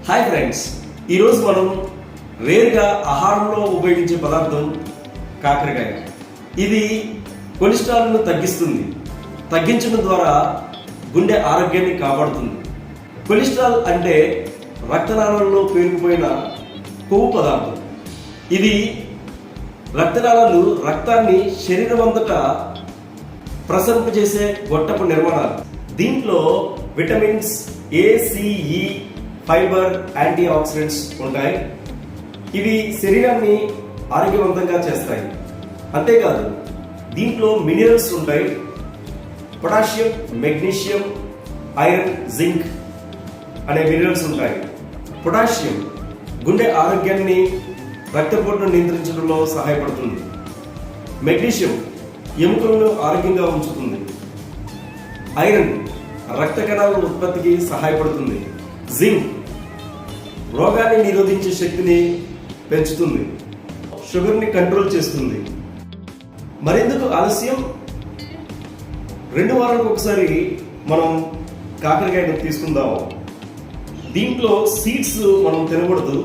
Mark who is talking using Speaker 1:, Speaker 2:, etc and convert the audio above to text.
Speaker 1: Hi friends, ఈరోజు మనం రేర్గా ఆహారంలో ఉపయోగించే పదార్థం కాకరకాయ. ఇది కొలెస్ట్రాల్ను తగ్గించడం ద్వారా గుండె ఆరోగ్యాన్ని కాపాడుతుంది. కొలెస్ట్రాల్ అంటే రక్తనాళాలలో పేరుకుపోయిన కొవ్వు పదార్థం. ఇది రక్తనాళాలు రక్తాన్ని శరీరం అంతటా ప్రసరింపజేసే గొట్టపు నిర్మాణాలు. దీంట్లో విటమిన్స్ ఏ, సి, ఈ, ఫైబర్, యాంటీ ఆక్సిడెంట్స్ ఉంటాయి. ఇవి శరీరాన్ని ఆరోగ్యవంతంగా చేస్తాయి. అంతేకాదు దీంట్లో మినరల్స్ ఉంటాయి. పొటాషియం, మెగ్నీషియం, ఐరన్, జింక్ అనే మినరల్స్ ఉంటాయి. పొటాషియం గుండె ఆరోగ్యాన్ని, రక్తపోటును నియంత్రించడంలో సహాయపడుతుంది. మెగ్నీషియం ఎముకలను ఆరోగ్యంగా ఉంచుతుంది. ఐరన్ రక్త కణాల ఉత్పత్తికి సహాయపడుతుంది. జింక్ రోగాన్ని నిరోధించే శక్తిని పెంచుతుంది. షుగర్ని కంట్రోల్ చేస్తుంది. మరెందుకు ఆలస్యం? 2 వారాలకు ఒకసారి మనం కాకరకాయను తీసుకుందాం. దీంట్లో సీడ్స్ మనం తినకూడదు.